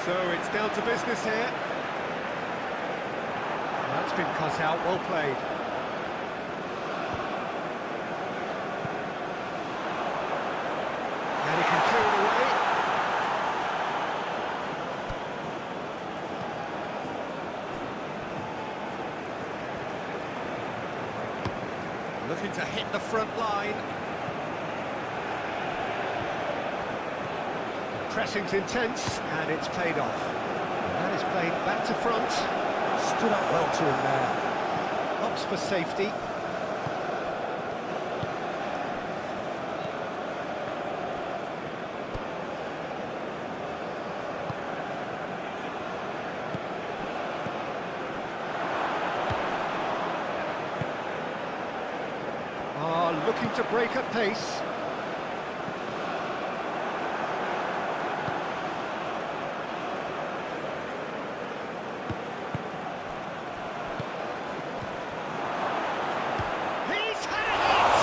So it's down to business here. That's been cut out, well played. And he can clear it away. Looking to hit the front line. Pressing's intense, and it's paid off. That is played back to front. Stood up well to him there. Opts for safety. Looking to break at pace. He's had it!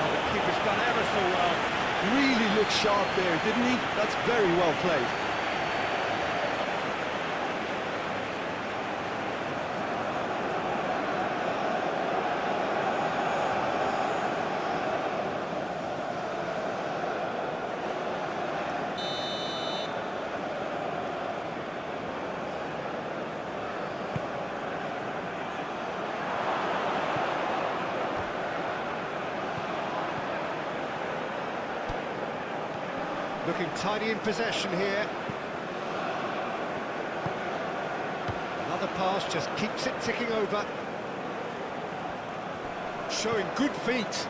Oh, the keeper's done ever so well. Really looked sharp there, didn't he? That's very well played. Looking tidy in possession here. Another pass just keeps it ticking over. Showing good feet.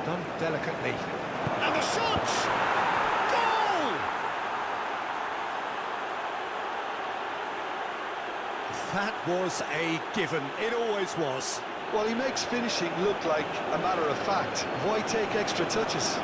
Done delicately. And the shot! Goal! That was a given. It always was. Well, he makes finishing look like a matter of fact. Why take extra touches?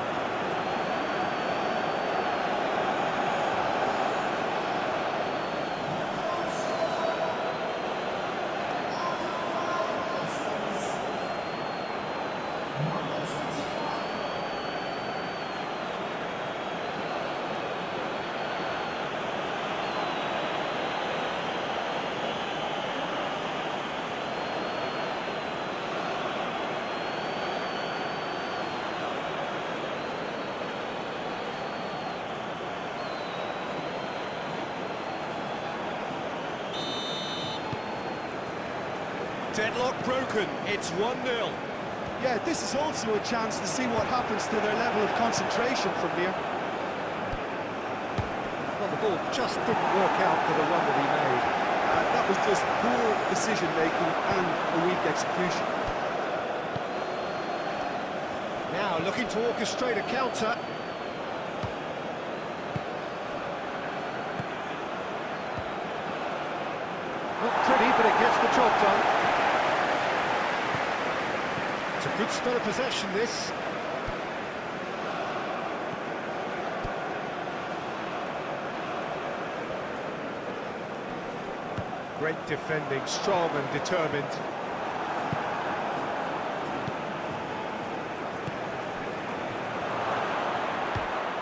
Deadlock broken, it's 1-0. Yeah, this is also a chance to see what happens to their level of concentration from here. Well, the ball just didn't work out for the run that he made. That was just poor decision-making and a weak execution. Now looking to orchestrate a counter. Not pretty, but it gets the job done. It's a good spell of possession, this. Great defending, strong and determined.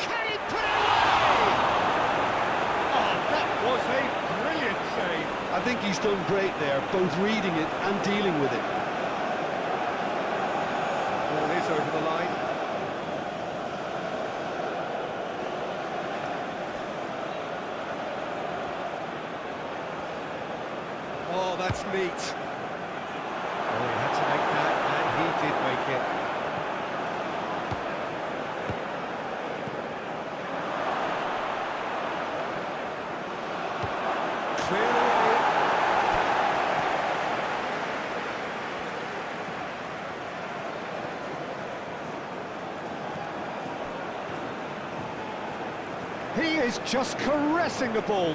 Can he put it away? Oh, that was a brilliant save. I think he's done great there, both reading it and dealing with it. Ball is over the line. Oh, that's neat. Oh, he had to make that, and he did make it. Clear away. He is just caressing the ball.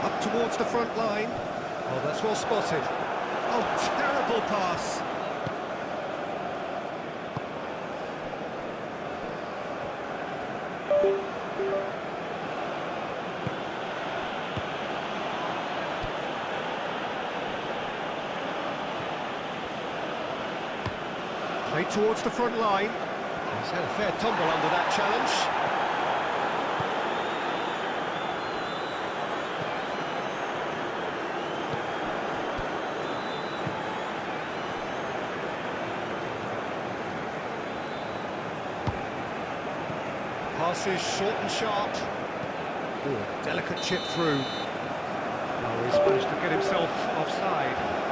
Up towards the front line. Oh, that's well spotted. Oh, terrible pass. Played towards the front line. He's had a fair tumble under that challenge. Passes short and sharp. Ooh, delicate chip through. Oh, he's managed to get himself offside.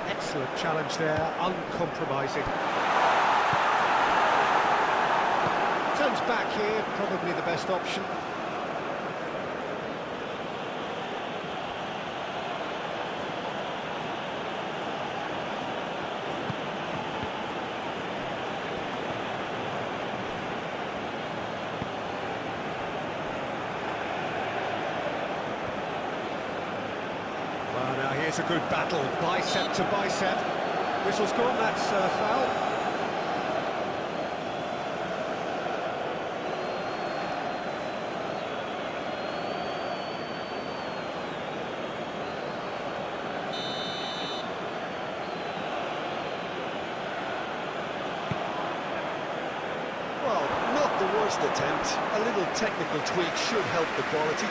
Excellent challenge there, uncompromising. Turns back here, probably the best option. Well, now here's a good battle, bicep to bicep. Whistle's gone, that's foul. The worst attempt. A little technical tweak should help the quality.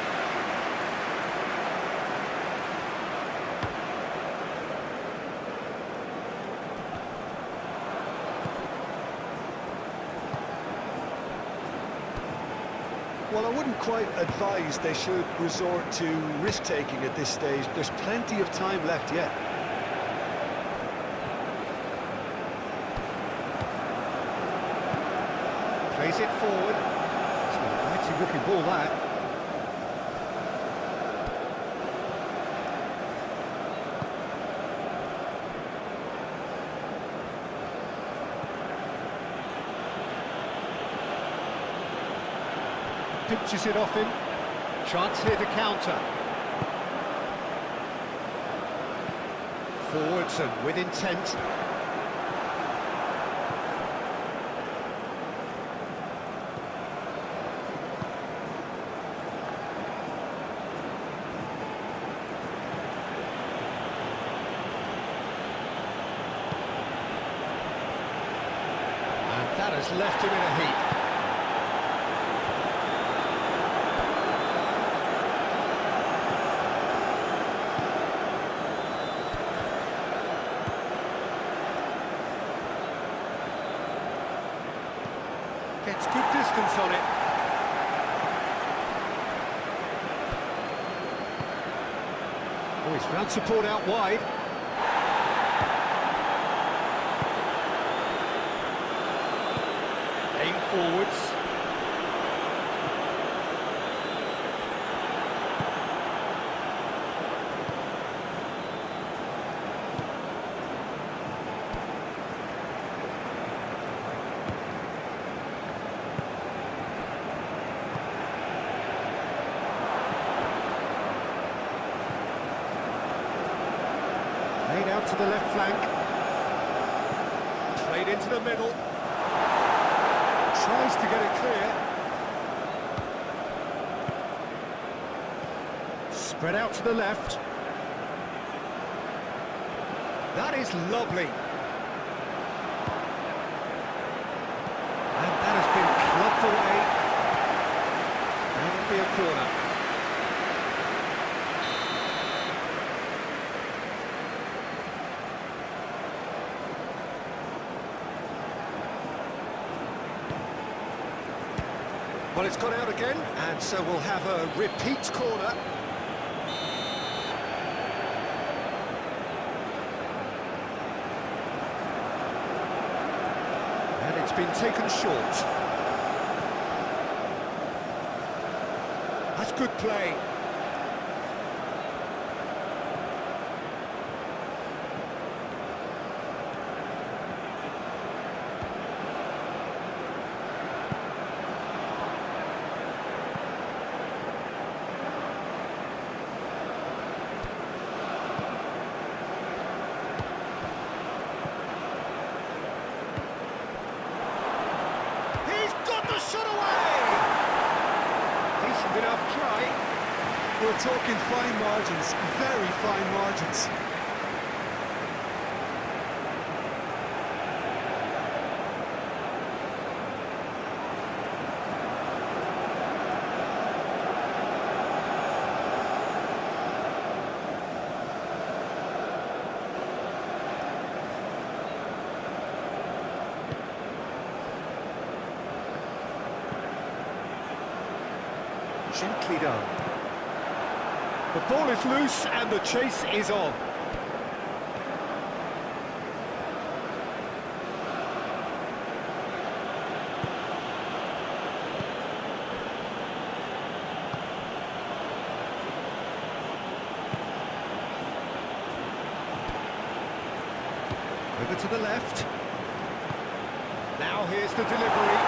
Well, I wouldn't quite advise they should resort to risk-taking at this stage. There's plenty of time left yet. Plays it forward. It's a mighty looking ball, that. Pinches it off him. Chance here to counter. Forwards and with intent. That has left him in a heap. Gets good distance on it. Oh, he's found support out wide. Aim forwards. Played out to the left flank. Played into the middle. Tries to get it clear. Spread out to the left. That is lovely. And that has been clubbed away. That'll be a corner. Well, it's gone out again, and so we'll have a repeat corner. And it's been taken short. That's good play. enough try. We're talking fine margins, very fine margins. Gently done. The ball is loose and the chase is on. Over to the left. Now here's the delivery.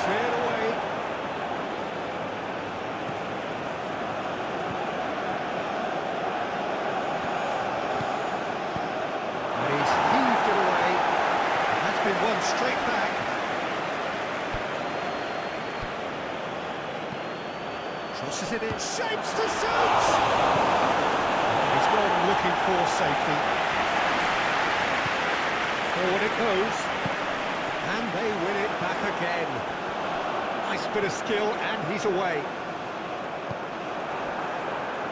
Cleared away. One straight back. Crosses it in, shapes to shoot! He's gone looking for safety. Forward it goes. And they win it back again. Nice bit of skill, and he's away.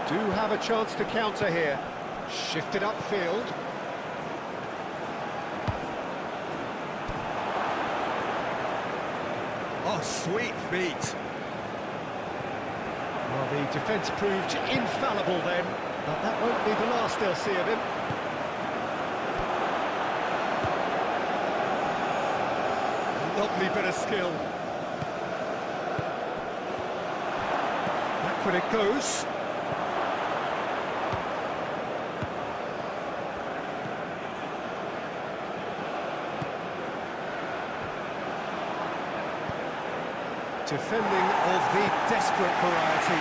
Do have a chance to counter here. Shifted upfield. Oh, sweet feet. Well, the defence proved infallible then, but that won't be the last they'll see of him. Lovely bit of skill. Backward it goes. Defending of the desperate variety.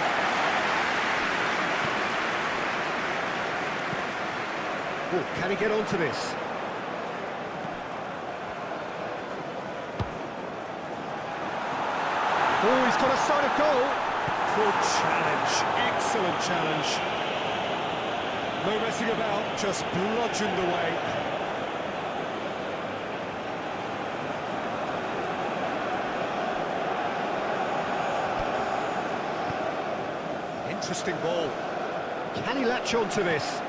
Oh, can he get onto this? Oh, he's got a sight of goal. Good challenge, excellent challenge. No messing about, just bludgeoned away. Interesting ball. Can he latch on to this?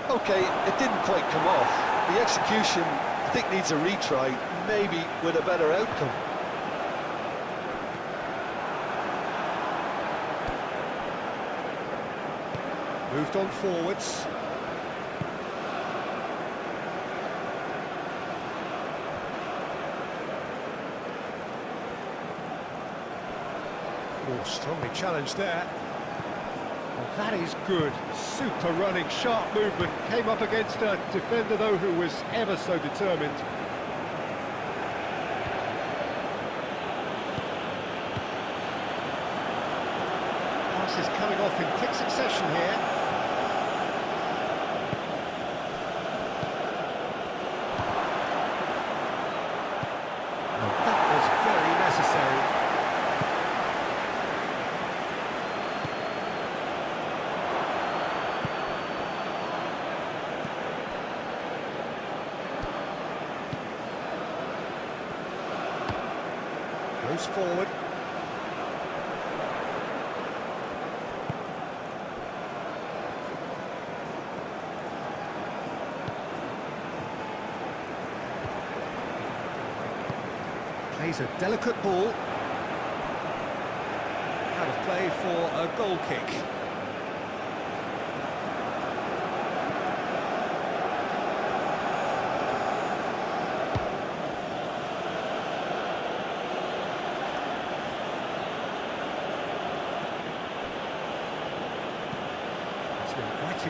Okay, it didn't quite come off. The execution, I think, needs a retry, maybe with a better outcome. Moved on forwards. Oh, strongly challenged there. Well, that is good. Super running, sharp movement. Came up against a defender, though, who was ever so determined. Passes coming off in quick succession here. Well, that was very necessary. Goes forward. Plays a delicate ball. Out of play for a goal kick.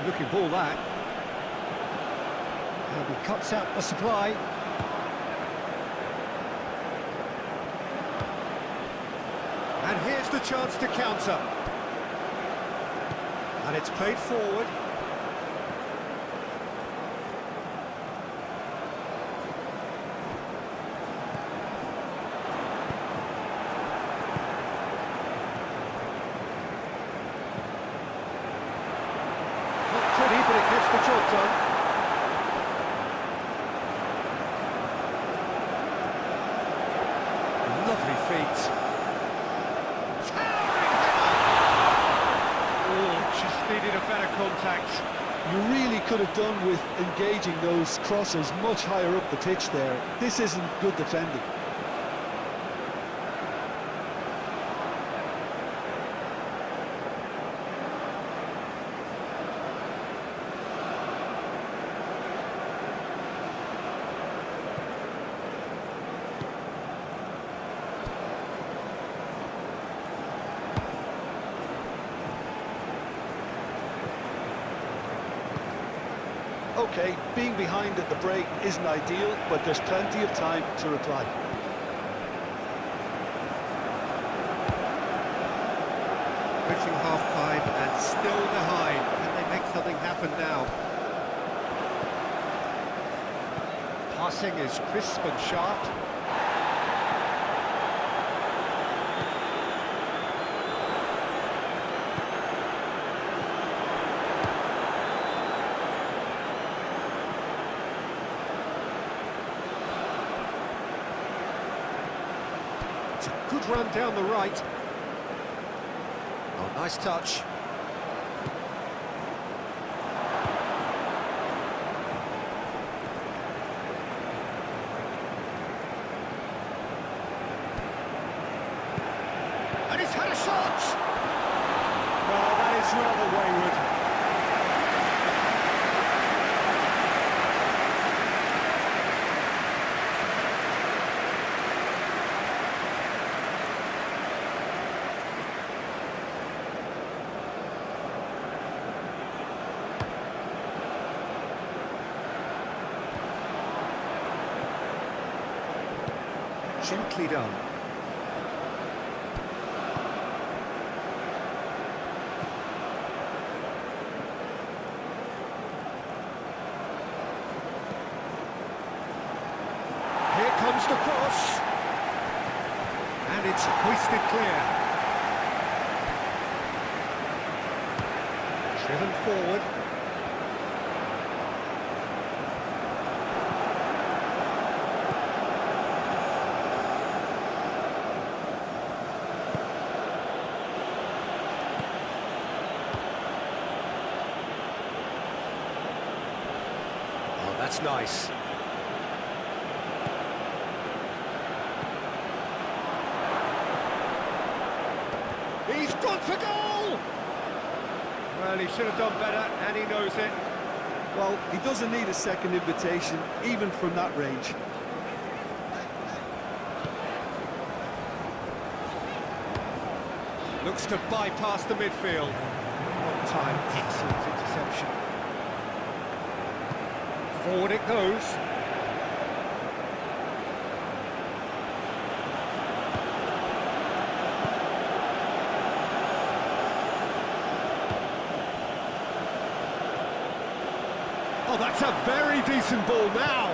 Looking ball that. And he cuts out the supply. And here's the chance to counter. And it's played forward. feet. Oh, just needed a better contact. You really could have done with engaging those crossers much higher up the pitch there. This isn't good defending. Okay, being behind at the break isn't ideal, but there's plenty of time to reply. Pushing half-time and still behind. Can they make something happen now? Passing is crisp and sharp. Good run down the right. Oh, nice touch. And he's had a shot! Oh, that is rather wayward. Gently done. Here comes the cross. And it's hoisted clear. Driven forward. That's nice. He's gone for goal! Well, he should have done better, and he knows it. Well, he doesn't need a second invitation, even from that range. Looks to bypass the midfield. One time, excellent interception. Forward it goes. Oh, that's a very decent ball now.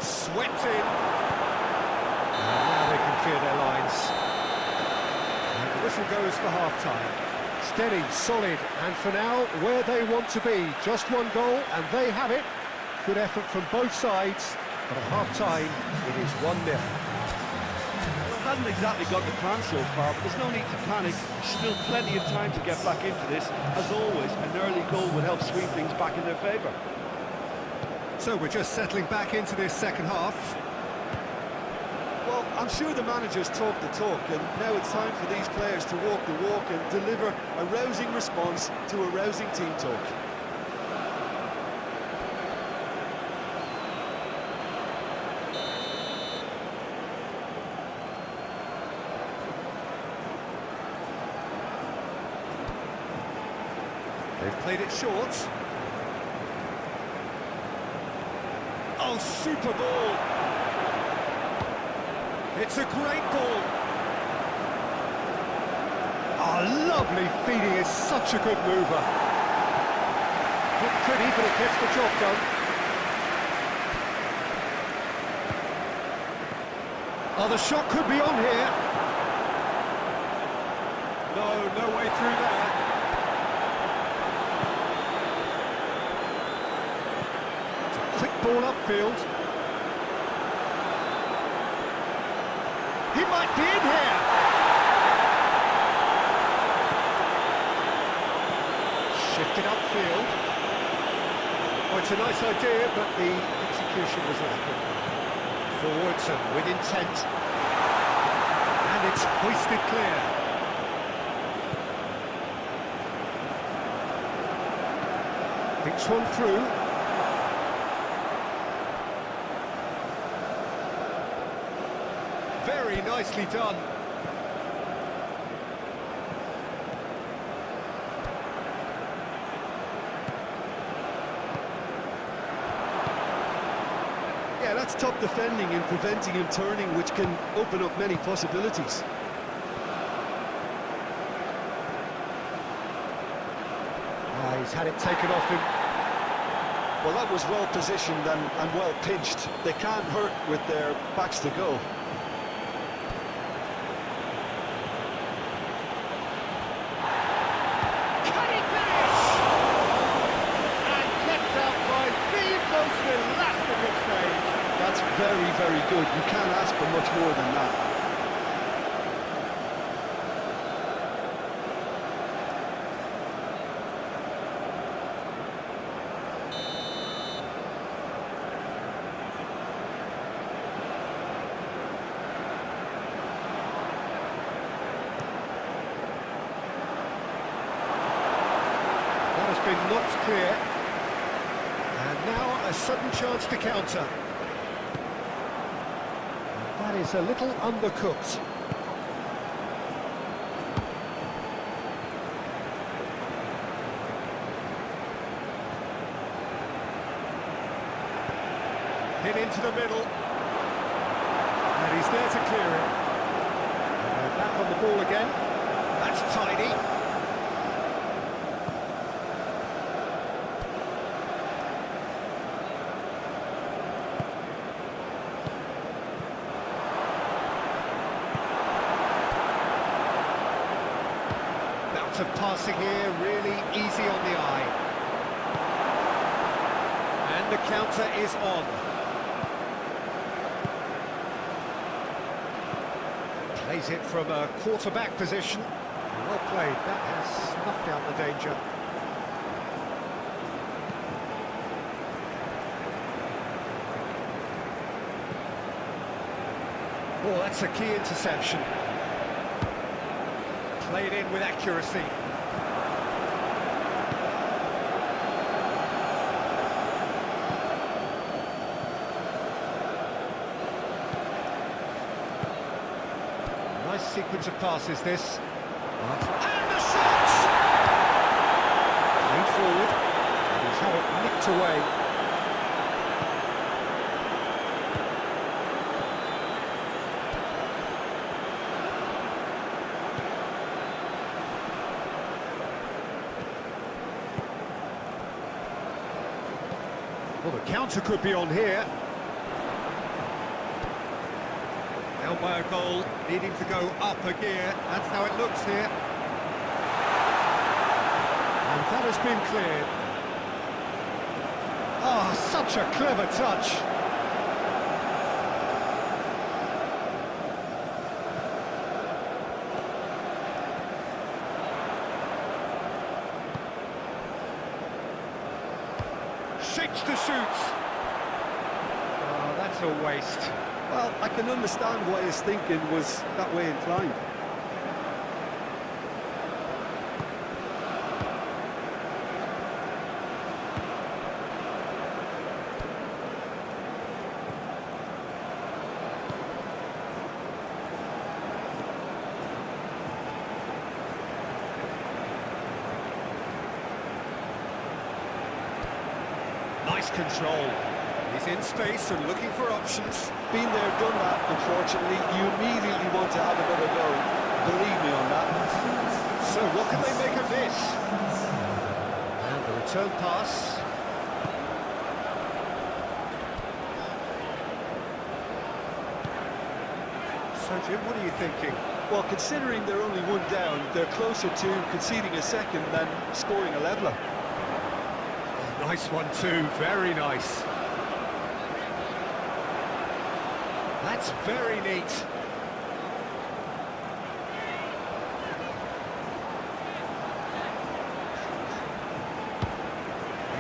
Swept in. And now they can clear their lines. And the whistle goes for half-time. Steady, solid, and for now, where they want to be. Just one goal, and they have it. Good effort from both sides, but at half-time, it is 1-0. Well, hasn't exactly got the plan so far, but there's no need to panic. Still plenty of time to get back into this. As always, an early goal would help swing things back in their favour. So we're just settling back into this second half. Well, I'm sure the managers talk the talk, and now it's time for these players to walk the walk and deliver a rousing response to a rousing team talk. They've played it short. Oh, super ball! It's a great ball! Oh, lovely feeding is such a good mover. Not pretty, but it gets the job done. Oh, the shot could be on here. No way through there. Quick ball upfield. He might be in here. Shifted upfield. Oh, it's a nice idea, but the execution was lacking. Forwards and with intent. And it's hoisted clear. Thinks one through. Very nicely done. Yeah, that's top defending and preventing him turning, which can open up many possibilities. He's had it taken off him. Well, that was well positioned and well pinched. They can't hurt with their backs to goal. Can he finish? And kept out by the most elastic stage. That's very, very good. You can't ask for much more than that. That has been knocked clear. And now a sudden chance to counter. And that is a little undercooked. Hit into the middle. And he's there to clear it. And they're back on the ball again. That's tidy. Of passing here, really easy on the eye. And the counter is on. Plays it from a quarterback position. Well played, that has snuffed out the danger. Oh, that's a key interception. Played in with accuracy. Nice sequence of passes, this. And the shot! Played forward, and he's had it nicked away. Well, the counter could be on here. Held by a goal, needing to go up a gear. That's how it looks here. And that has been cleared. Oh, such a clever touch. Shapes to shoot. Oh, that's a waste. Well, I can understand why his thinking was that way inclined. Nice control. He's in space and looking for options. Been there, done that, unfortunately. You immediately want to have another go. Believe me on that. So what can they make of this? And the return pass. So Jim, what are you thinking? Well, considering they're only one down, they're closer to conceding a second than scoring a leveller. Nice one too, very nice. That's very neat.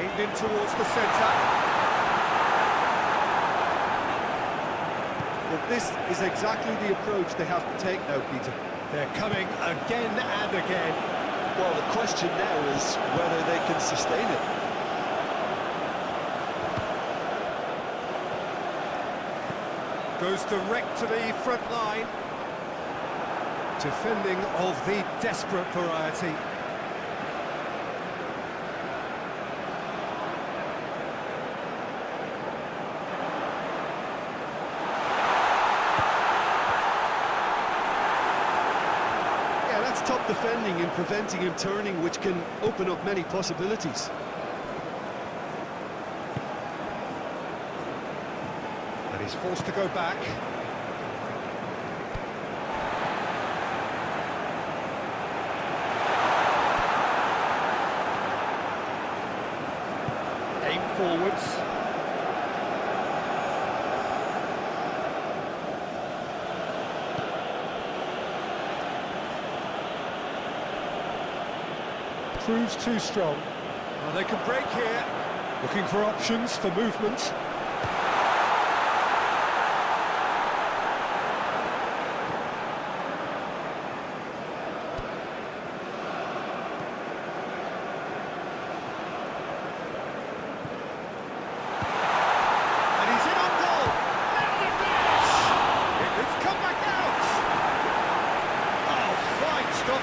Aimed in towards the centre. Well, this is exactly the approach they have to take now, Peter. They're coming again and again. Well, the question now is whether they can sustain it. Goes direct to the front line. Defending of the desperate variety. Yeah, that's top defending and preventing him turning, which can open up many possibilities. And he's forced to go back. Aim forwards. Proves too strong. Well, they can break here. Looking for options for movement.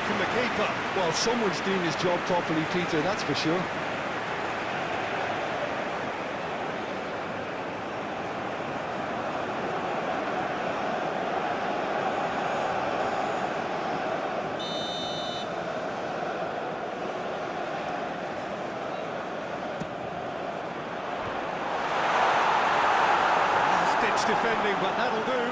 From the keeper. Well, someone's doing his job properly, Peter, that's for sure. Last-ditch defending, but that'll do.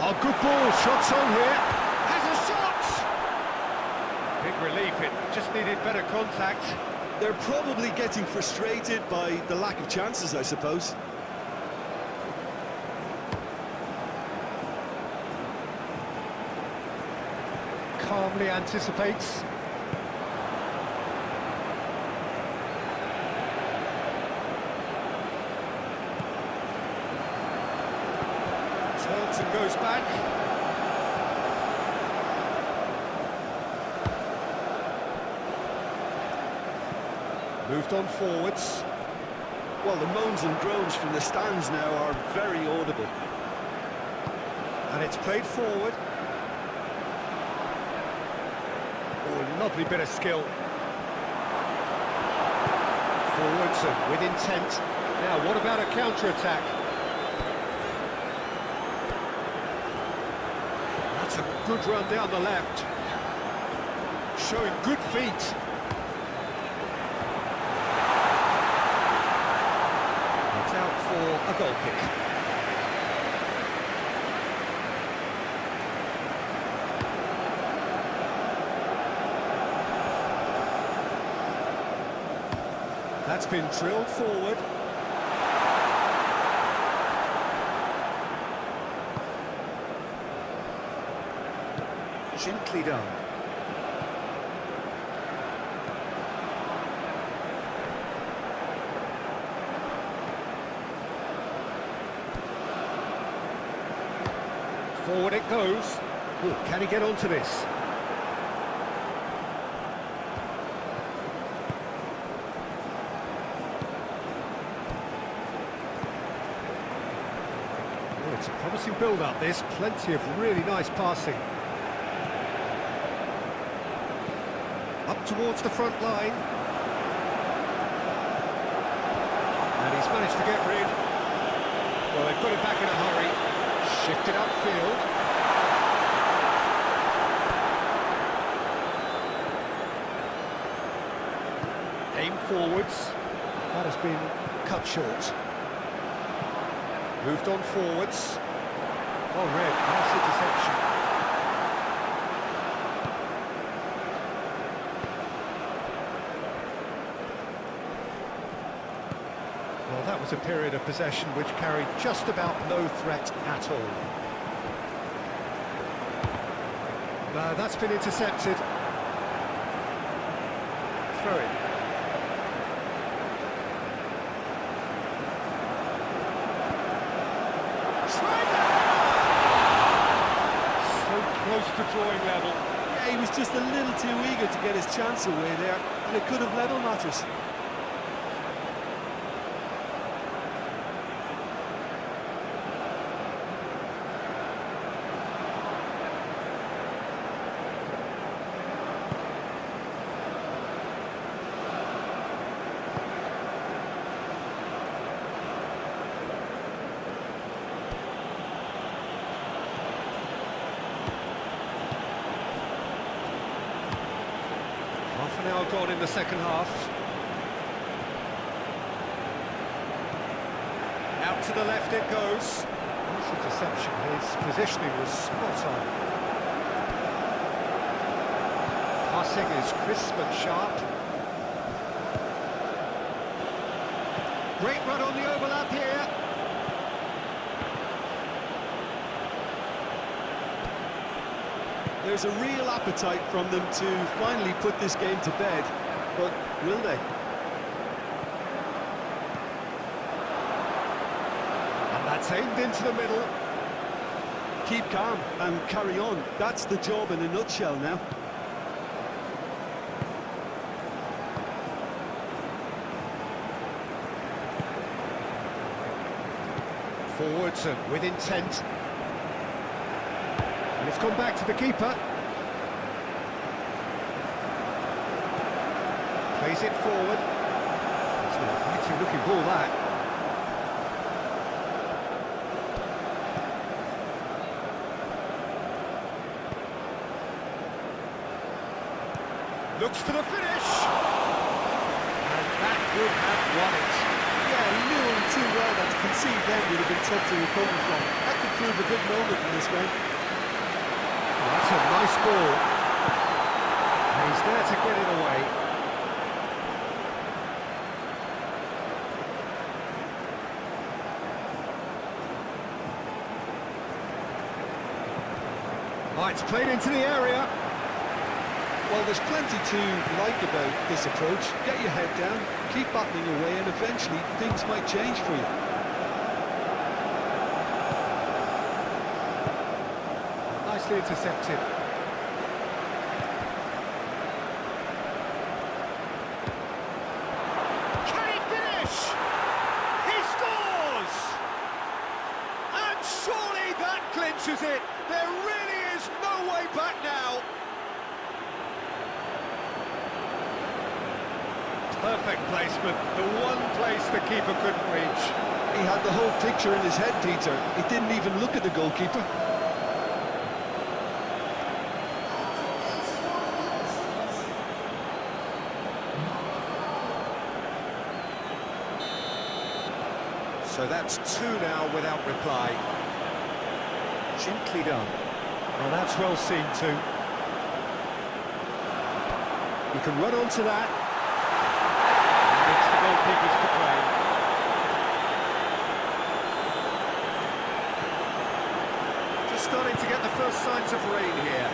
Oh, good ball, shots on here. Has a shot! Big relief, it just needed better contact. They're probably getting frustrated by the lack of chances, I suppose. Calmly anticipates. Turns and goes back. Moved on forwards. Well, the moans and groans from the stands now are very audible. And it's played forward. Oh, lovely bit of skill. Forwards and with intent. Now, what about a counter-attack? That's a good run down the left. Showing good feet. It's out for a goal kick. That's been drilled forward. Gently done. Forward it goes. Ooh, can he get onto this? Well, it's a promising build-up, this. Plenty of really nice passing. Up towards the front line. And he's managed to get rid. Well, they've got it back in a hurry. Shifted upfield. Aim forwards. That has been cut short. Moved on forwards. Oh, red. Nice interception. Well, that was a period of possession which carried just about no threat at all. No, that's been intercepted. Throw it. So close to drawing level. Yeah, he was just a little too eager to get his chance away there, and it could have level matters. Half an hour gone in the second half. Out to the left it goes. Nice interception. His positioning was spot on. Passing is crisp and sharp. Great run on the overlap here. There's a real appetite from them to finally put this game to bed, but will they? And that's aimed into the middle. Keep calm and carry on. That's the job in a nutshell now. Forwards and with intent. And it's gone back to the keeper. Plays it forward. It's an inviting looking ball, that. Looks for the finish. And that would have won it. Yeah, knew him too well that to concede then would have been tough to recover from. That could prove a big moment in this game. Oh, that's a nice ball. And he's there to get it away. Oh, it's played into the area. Well, there's plenty to like about this approach. Get your head down, keep battling away, and eventually things might change for you. Nicely intercepted. Can he finish? He scores! And surely that clinches it. There really is no way back now. Perfect placement, the one place the keeper couldn't reach. He had the whole picture in his head, Peter. He didn't even look at the goalkeeper. So that's two now without reply. Gently done. Well, that's well seen too. You can run onto that. It's the goalkeepers to play. Just starting to get the first signs of rain here.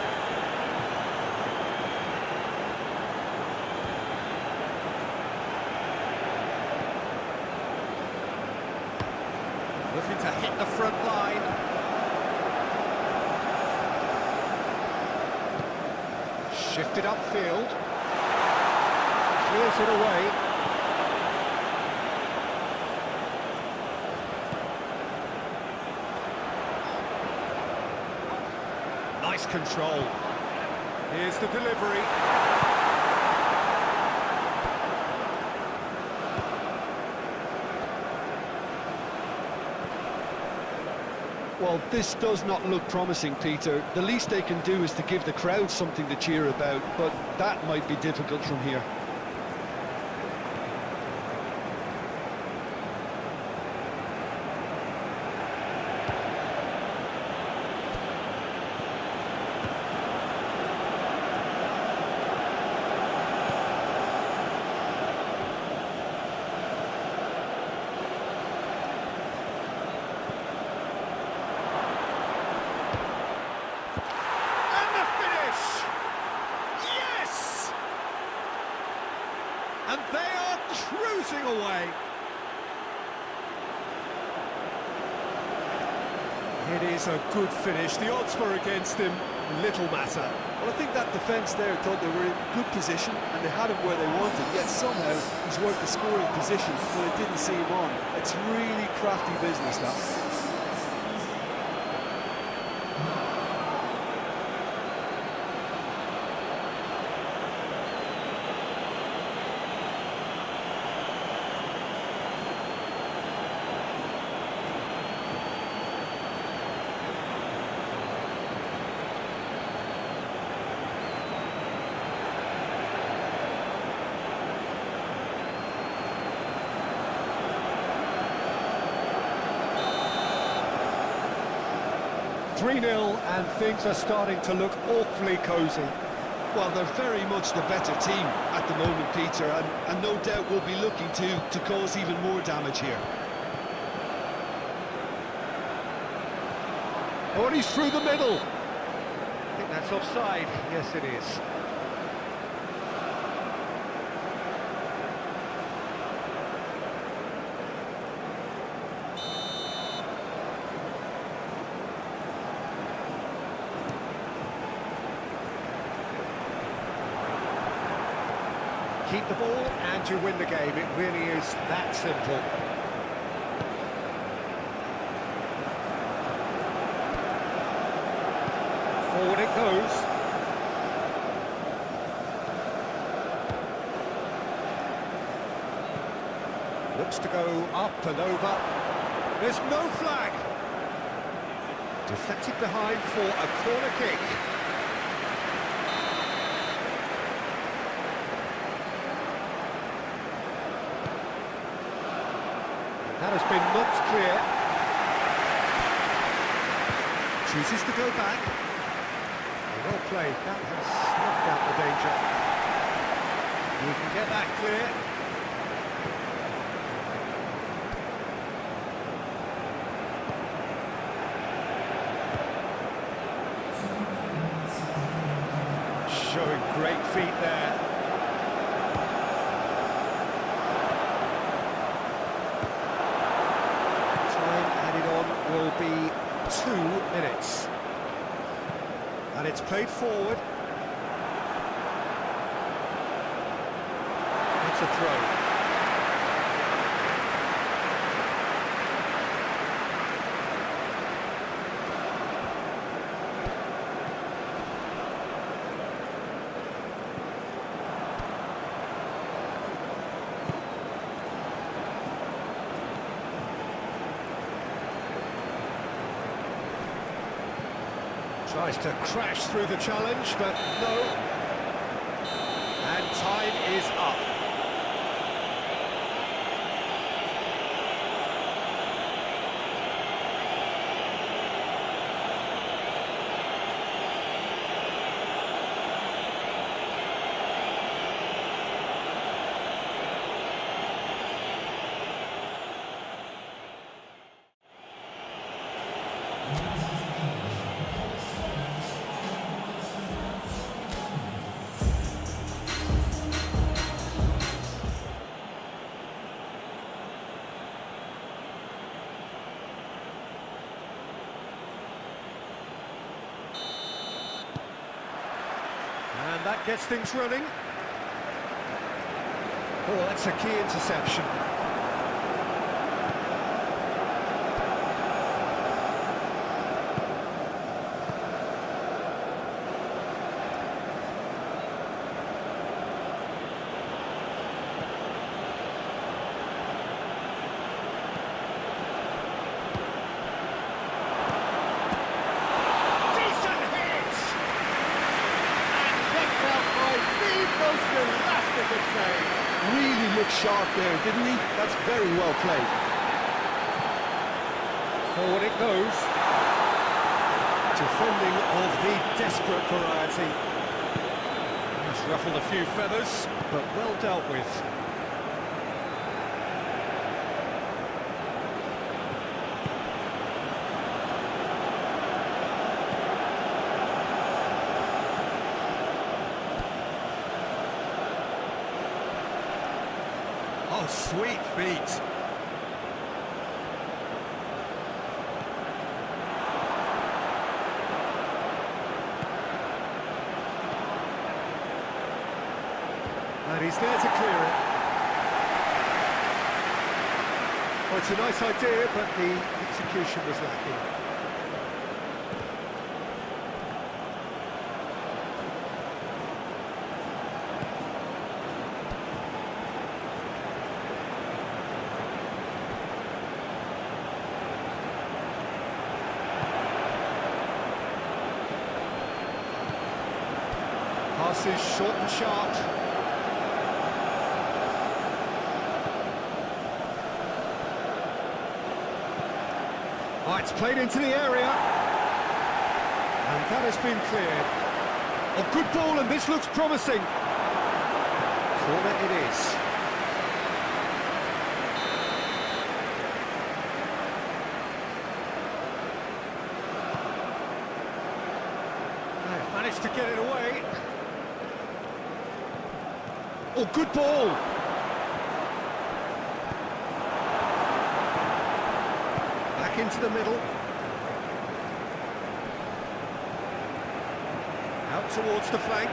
Looking to hit the front line. Shifted upfield. Clears it away. Nice control. Here's the delivery. Well, this does not look promising, Peter. The least they can do is to give the crowd something to cheer about, but that might be difficult from here. away. It is a good finish. The odds were against him. Little matter. Well, I think that defence there thought they were in good position and they had him where they wanted, yet somehow he's worked the scoring position when it didn't see him on. It's really crafty business, that. 3-0 and things are starting to look awfully cosy. Well, they're very much the better team at the moment, Peter, and no doubt will be looking to cause even more damage here. Oh, and he's through the middle. I think that's offside. Yes, it is. Keep the ball and you win the game. It really is that simple. Forward it goes. Looks to go up and over. There's no flag. Deflected behind for a corner kick. That has been knocked clear. Chooses to go back. Well played. That has snuffed out the danger. You can get that clear. Showing great feet there. Will be 2 minutes. And it's played forward. It's a throw. Tries to crash through the challenge, but no. And time is up. And that gets things running. Oh, that's a key interception. Really looked sharp there, didn't he? That's very well played. Forward it goes. Defending of the desperate variety. He's ruffled a few feathers, but well dealt with. Oh, sweet feet. And he's there to clear it. Well, it's a nice idea, but the execution was lacking. Passes short and sharp. Oh, it's played into the area. And that has been cleared. Oh, good ball, and this looks promising. Corner it is. They've managed to get it away. Oh, good ball! Back into the middle. Out towards the flank.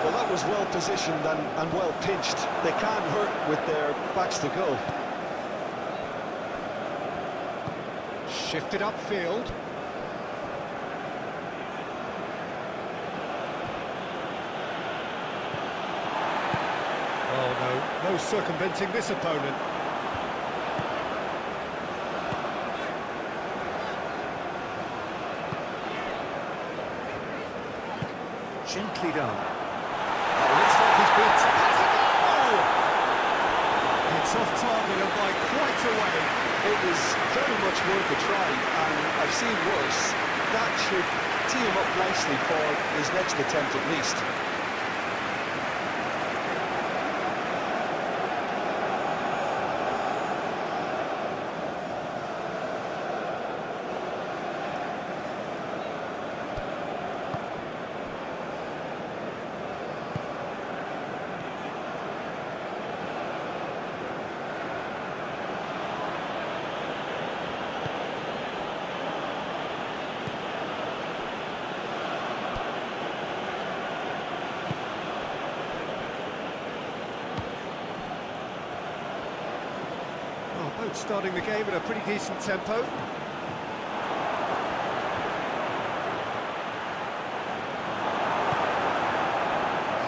Well, that was well positioned and well pinched. They can't hurt with their backs to goal. Shifted upfield. Oh no, no circumventing this opponent. Gently done. Oh, looks like he's been... Has a goal! It's off target and by quite a way. It was very much worth a try, and I've seen worse. That should tee him up nicely for his next attempt at least. Both starting the game at a pretty decent tempo.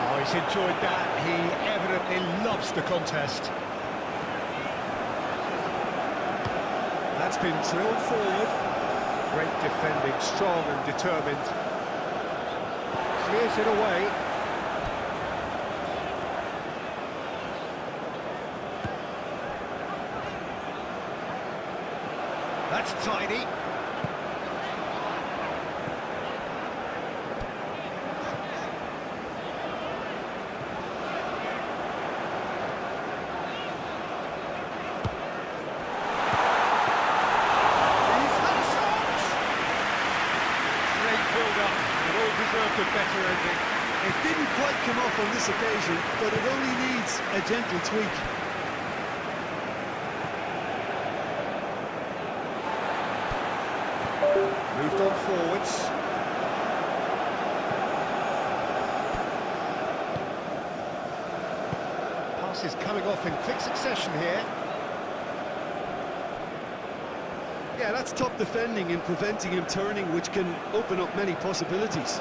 Oh, he's enjoyed that. He evidently loves the contest. That's been drilled forward. Great defending, strong and determined. Clears it away. That's tidy. He's had a shot! Great build-up, it all deserved a better ending. It didn't quite come off on this occasion, but it only needs a gentle tweak. Moved on forwards. Passes coming off in quick succession here. Yeah, that's top defending and preventing him turning, which can open up many possibilities.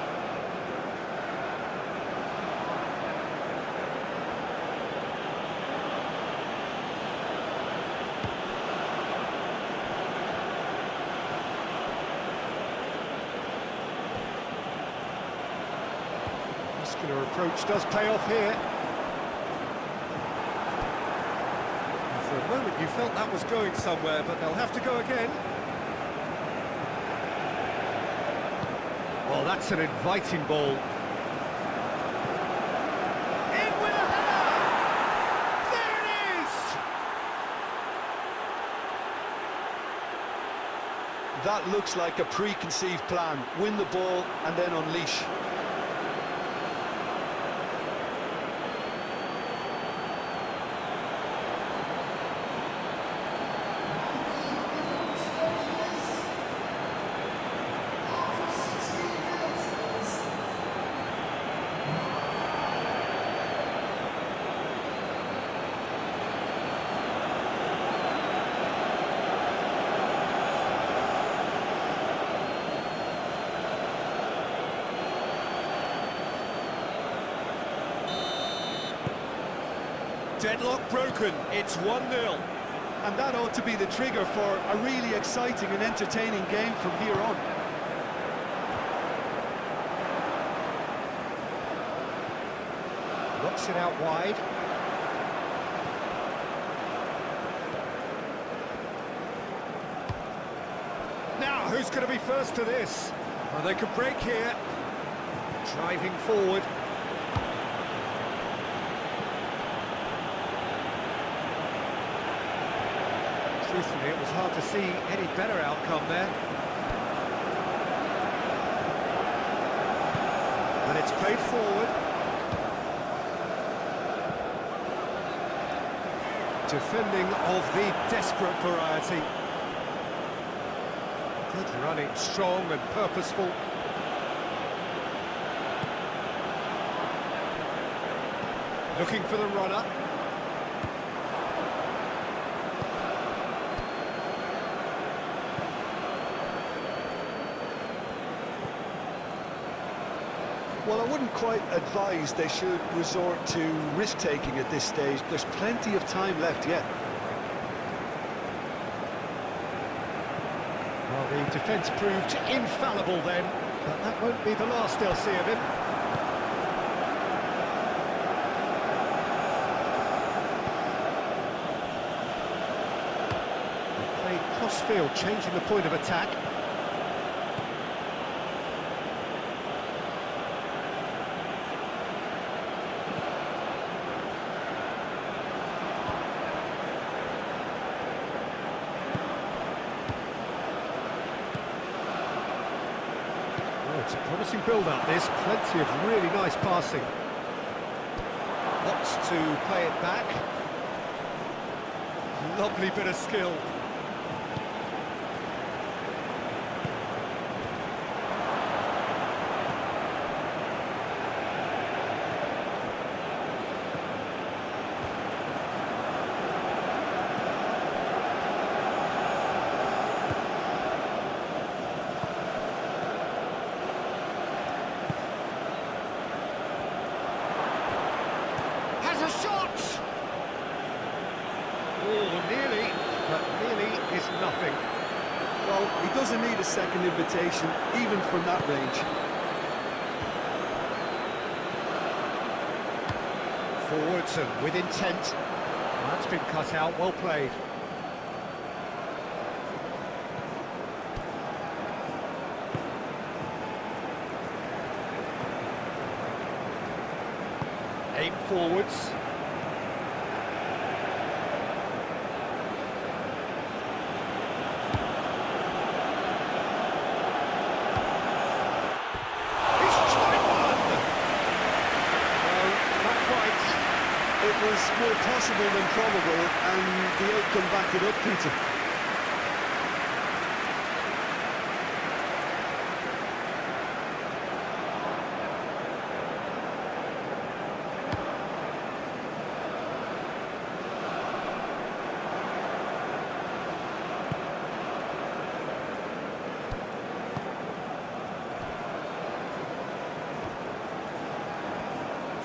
Muscular approach does pay off here. And for a moment you felt that was going somewhere, but they'll have to go again. Well, that's an inviting ball. In with a header! There it is! that looks like a preconceived plan. Win the ball and then unleash. Deadlock broken, it's 1-0. And that ought to be the trigger for a really exciting and entertaining game from here on. Knocks it out wide. Now, who's going to be first to this? Well, they could break here. Driving forward. Truthfully, it was hard to see any better outcome there. And it's played forward. Defending of the desperate variety. Good running, strong and purposeful. Looking for the runner. Well, I wouldn't quite advise they should resort to risk-taking at this stage. There's plenty of time left yet. Well, the defence proved infallible then, but that won't be the last they'll see of him. They played cross-field, changing the point of attack. It's a promising build-up, this. Plenty of really nice passing. Wants to play it back. Lovely bit of skill. A shot! Oh, nearly, but nearly is nothing. Well, he doesn't need a second invitation, even from that range. Forwards and with intent. That's been cut out, well played. Aim forwards. He's tried one! No, not quite. It was more possible than probable, and the outcome backed it up, Peter.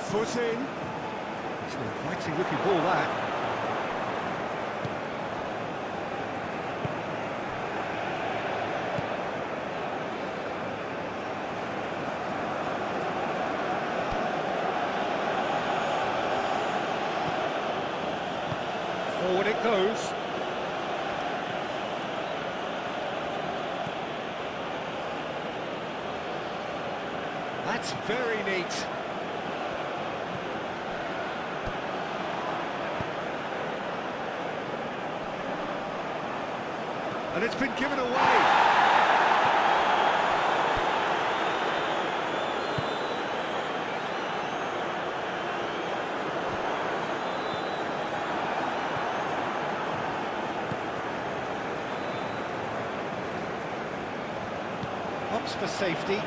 Foot in. It's an inviting looking ball, that. Forward it goes. That's very neat. And it's been given away. opts for safety.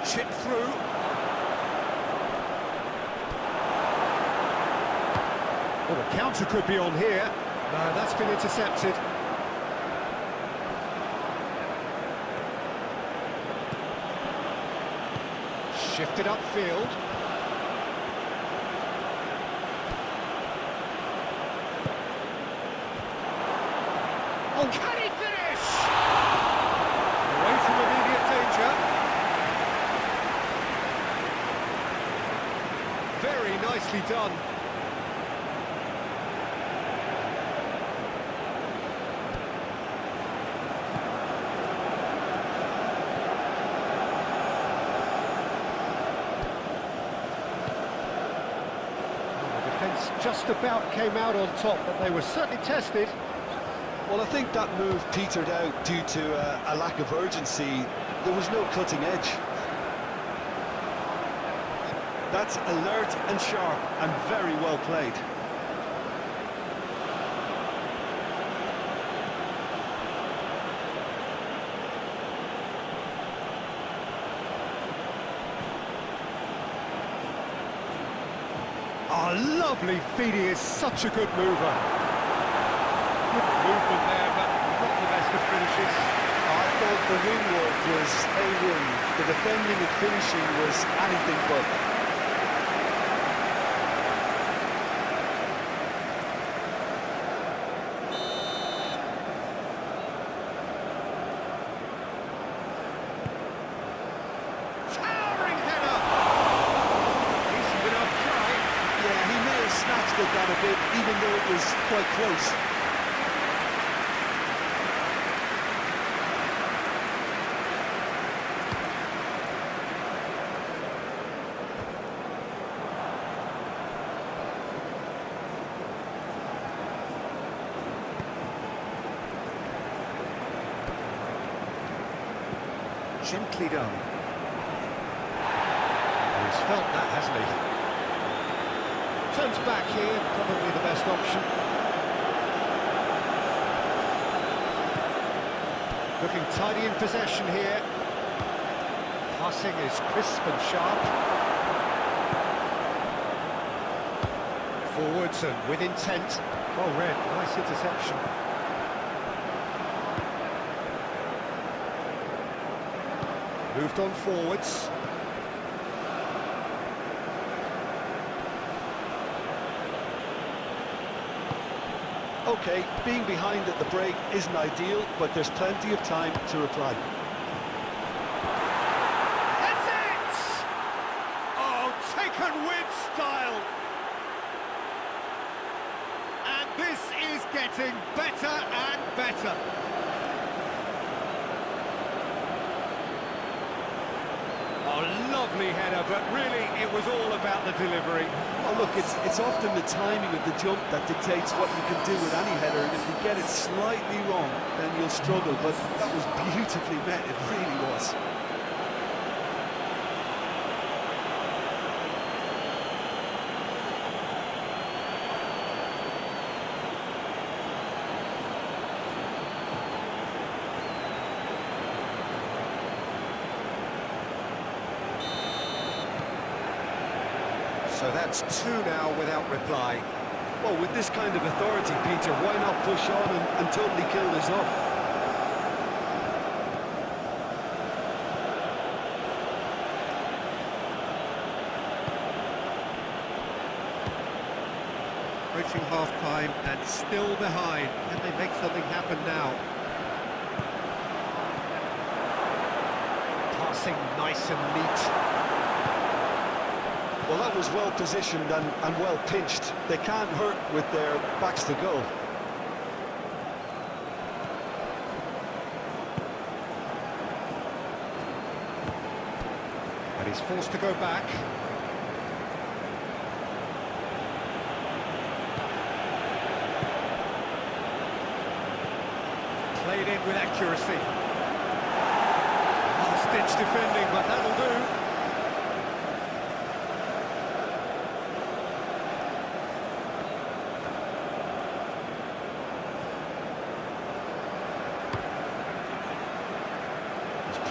Chip through. Well, the counter could be on here. No, that's been intercepted. Shifted upfield. Oh, can he finish? Away from immediate danger. Very nicely done. Just about came out on top, but they were certainly tested. Well, I think that move petered out due to a lack of urgency. There was no cutting edge. That's alert and sharp and very well played. Oh, lovely feed. He is such a good mover. Good movement there, but not the best of finishes. I thought the wing work was A1. The defending and finishing was anything but. Towering header! Decent enough try. Yeah, he may have snatched at that a bit, even though it was quite close. Gently done. He's felt that, hasn't he? Turns back here, probably the best option. Looking tidy in possession here. Passing is crisp and sharp. Forwards and with intent. Oh, Red, nice interception. Moved on forwards. Okay, being behind at the break isn't ideal, but there's plenty of time to reply. That's it! Oh, taken with style. And this is getting better and better. Oh, lovely header, but really it was all about the delivery. Oh, look, it's often the timing of the jump that dictates what you can do with any header, and if you get it slightly wrong, then you'll struggle, but that was beautifully met, it really was. So that's two now without reply. Well, with this kind of authority, Peter, why not push on and totally kill this off? Approaching half-time and still behind. Can they make something happen now? Passing nice and neat. Well, that was well positioned and well pinched. They can't hurt with their backs to goal. And he's forced to go back. Played in with accuracy. Last-ditch defending, but that'll do.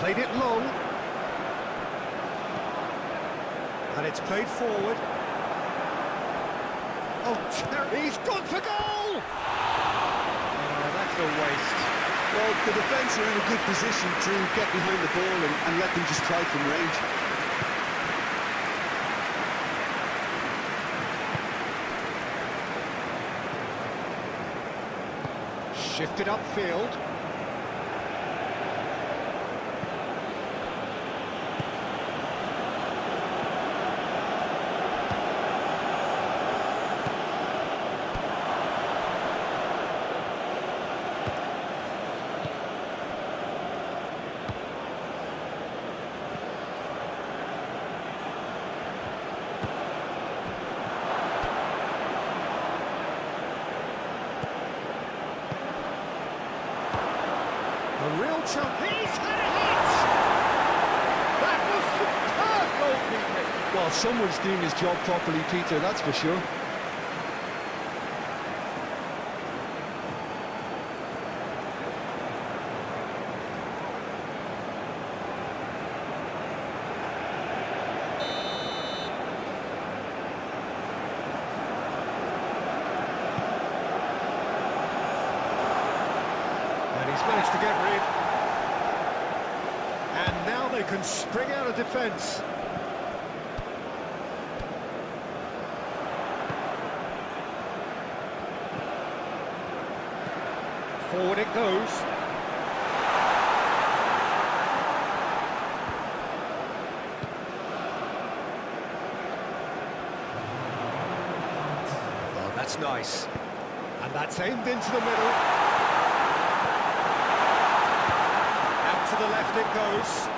Played it long. And it's played forward. Oh, he's gone for goal! That's a waste. Well, the defence are in a good position to get behind the ball and let them just try from range. Shifted upfield. A real chance. He's had a hit! That was superb goalkeeping. Well, someone's doing his job properly, Peter, that's for sure. He's managed to get rid. And now they can spring out of defence. Forward it goes. Oh, that's nice. And that's aimed into the middle. To the left it goes.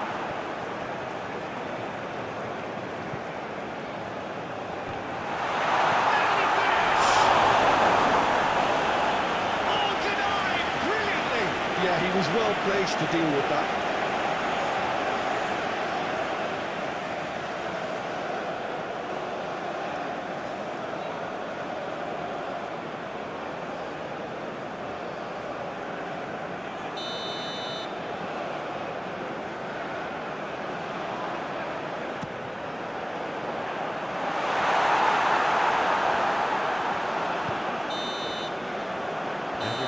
Oh, denied brilliantly. Yeah, he was well placed to deal with that.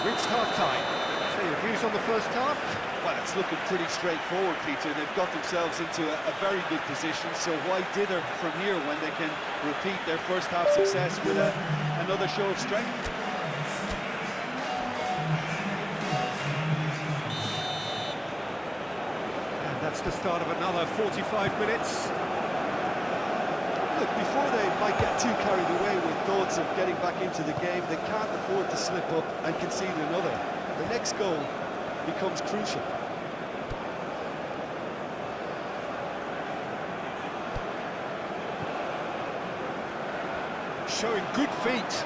Reached half-time. So your views on the first half? Well, it's looking pretty straightforward, Peter. They've got themselves into a very good position, so why dither from here when they can repeat their first half success with another show of strength? And that's the start of another 45 minutes. Look, before they might get too carried away with thoughts of getting back into the game, they can't afford to slip up and concede another. The next goal becomes crucial. Showing good feet.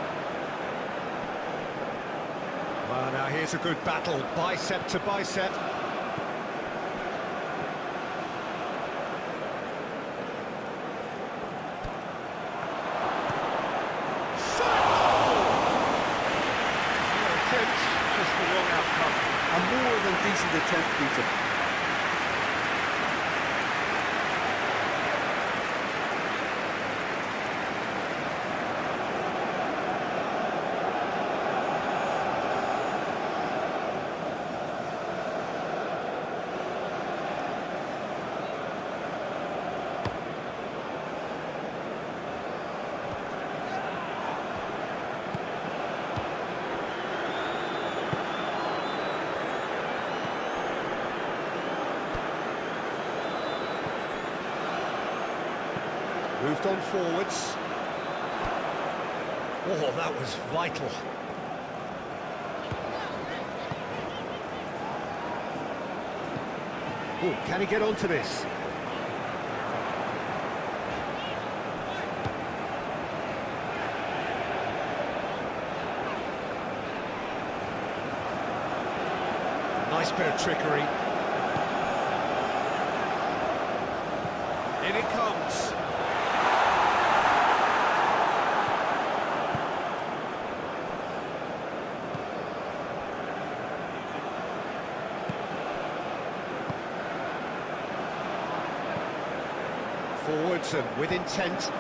Well, now here's a good battle, bicep to bicep. A more than decent attempt, Peter. Moved on forwards. Oh, that was vital. Oh, can he get onto this? Nice bit of trickery. In it comes. Forwards and with intent.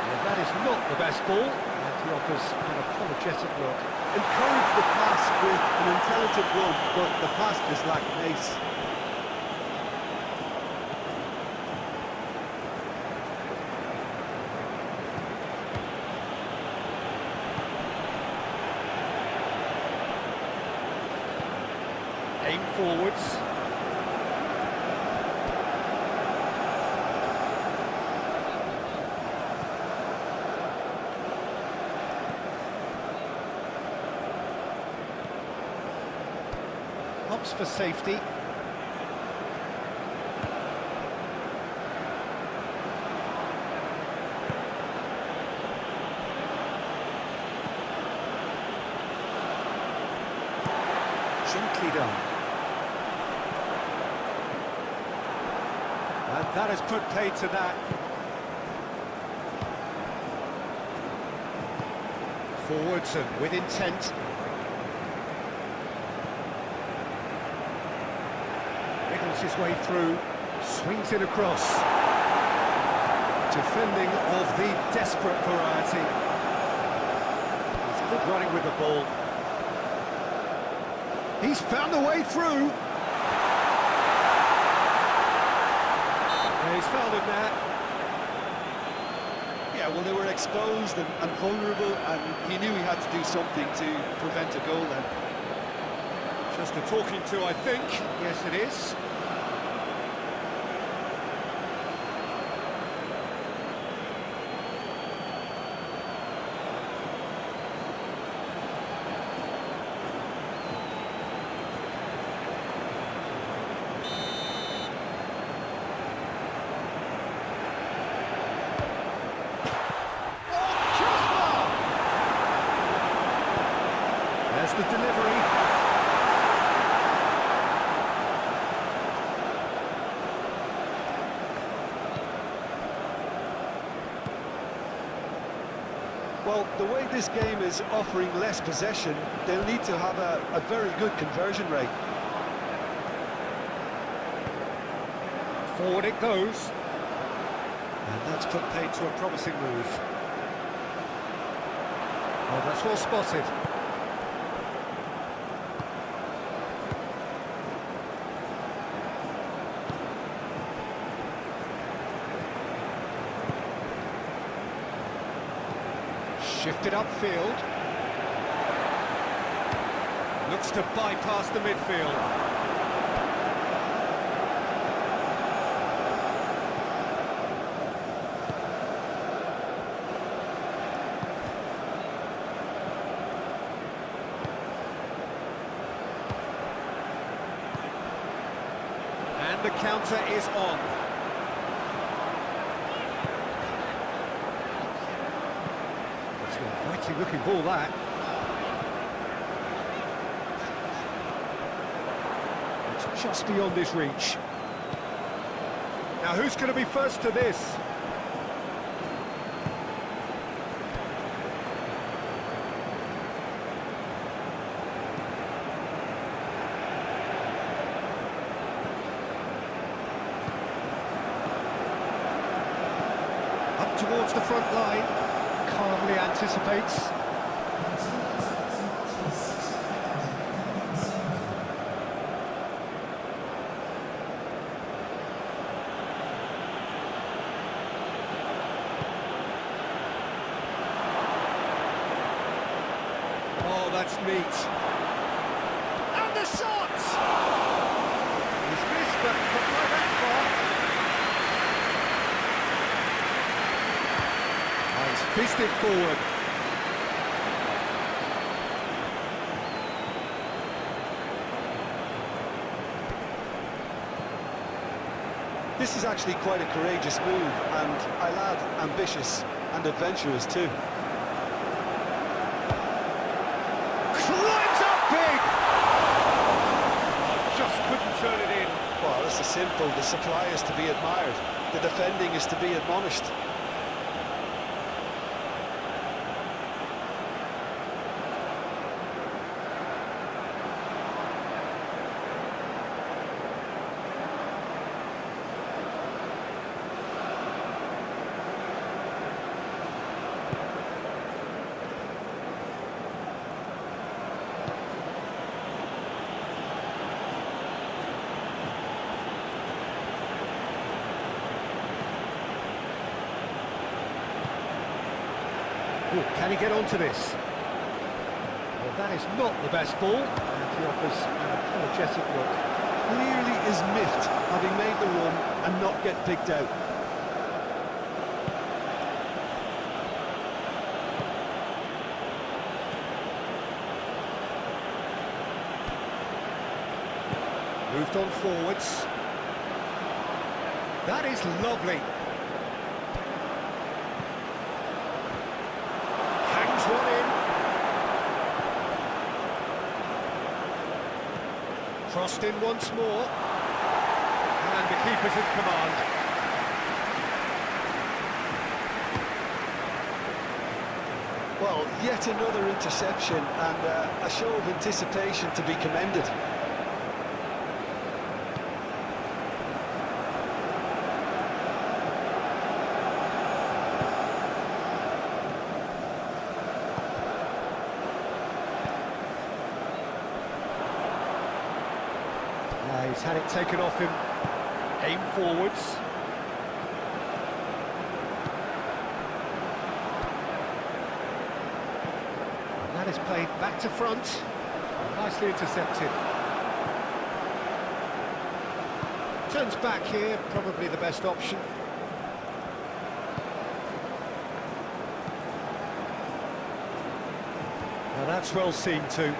Well, that is not the best ball, and he offers an apologetic look. Encourage the pass with an intelligent run, but the pass just lacked pace. Aim forwards. Hops for safety. Gently done. And that has put paid to that. Forwards and with intent. Wriggles his way through, swings it across. Defending of the desperate variety. He's good running with the ball. He's found a way through. Yeah, he's fouled him there. Yeah, well, they were exposed and vulnerable, and he knew he had to do something to prevent a goal then. Just a talking to, I think. Yes, it is. There's the delivery. Well, the way this game is offering less possession, they'll need to have a very good conversion rate. Forward it goes. And that's put paid to a promising move. Oh, that's well spotted. Shifted upfield. Looks to bypass the midfield. And the counter is on. Fighting looking ball, that. It's just beyond his reach. Now who's going to be first to this? Up towards the front line. Calmly anticipates. Oh, that's neat. And the shot! He's missed, but not by that far. Oh, he's fisted forward. This is actually quite a courageous move, and I'll add ambitious and adventurous too. Climbs up big! Just couldn't turn it in. Well, this is simple. The supply is to be admired. The defending is to be admonished. Oh, can he get onto this? Well, that is not the best ball, and he offers an apologetic look. Clearly is miffed, having made the run and not get picked out. Moved on forwards. That is lovely. Hangs one in. Crossed in once more. And the keeper's in command. Well, yet another interception and a show of anticipation to be commended. He's had it taken off him. Aim forwards. And that is played back to front. Nicely intercepted. Turns back here, probably the best option. Now that's well seen too.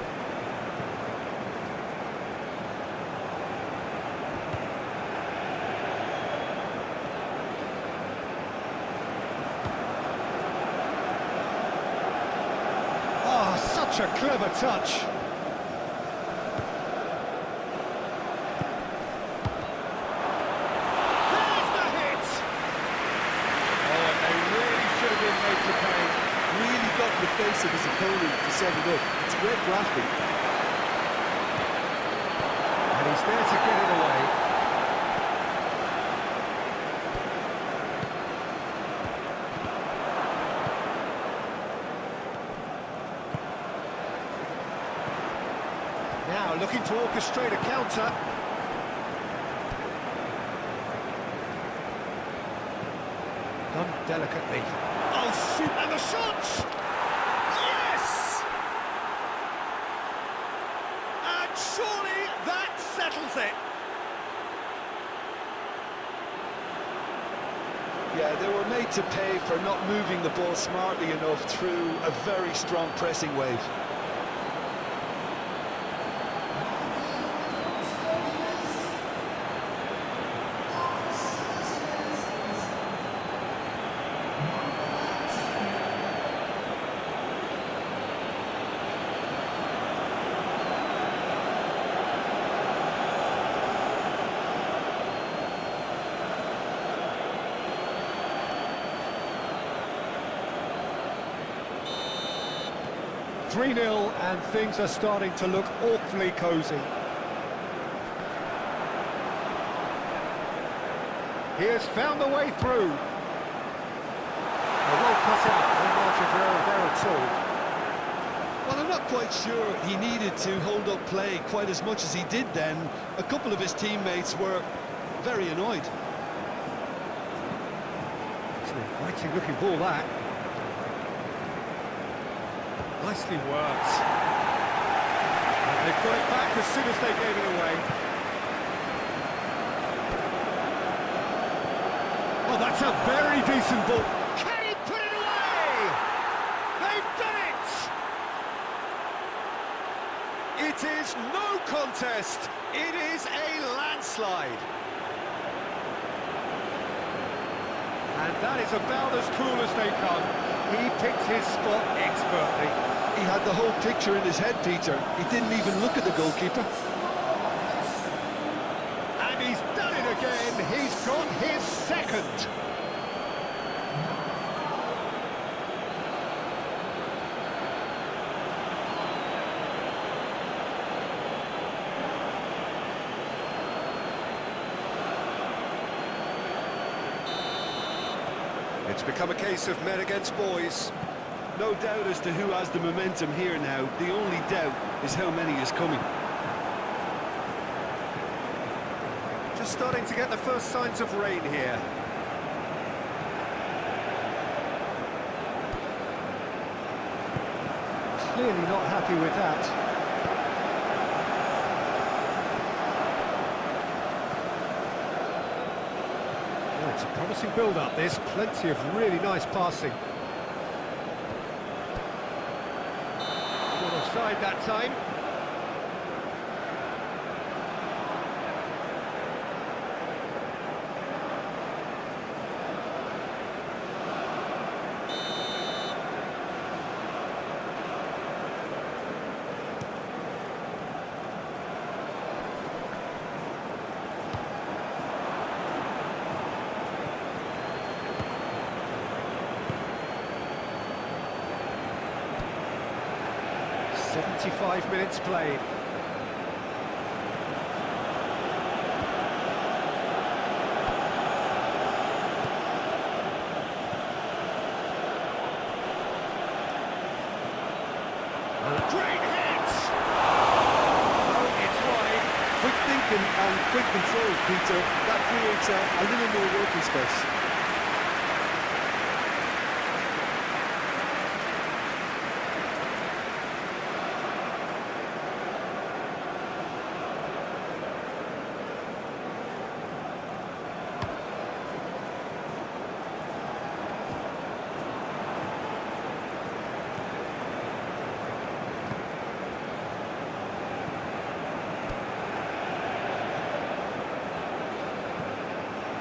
Such a clever touch. There's the hit! Oh, and they really should have been made to pay. Really got in the face of his opponent to set it up. It's great drafting. And he's there to get it away. Now looking to orchestrate a counter. Done delicately. Oh, shoot, and the shot! Yes! And surely that settles it. Yeah, they were made to pay for not moving the ball smartly enough through a very strong pressing wave. Three 0 and things are starting to look awfully cosy. He has found the way through. A well cut out, no margin for error there at all. Well, I'm not quite sure he needed to hold up play quite as much as he did then. A couple of his teammates were very annoyed. It's an inviting looking ball, that. Nicely worked. And they've got it back as soon as they gave it away. Oh, that's a very decent ball. Can he put it away? They've done it! It is no contest. It is a landslide. And that is about as cool as they come. He picked his spot expertly. He had the whole picture in his head, Peter. He didn't even look at the goalkeeper. And he's done it again. He's got his second. It's become a case of men against boys. No doubt as to who has the momentum here now. The only doubt is how many is coming. Just starting to get the first signs of rain here. clearly not happy with that. Oh, it's a promising build-up, this. Plenty of really nice passing. Not offside that time. "75 minutes played." And a great hit! Oh, it's wide. Quick thinking and quick control, Peter. That creates a little more working space.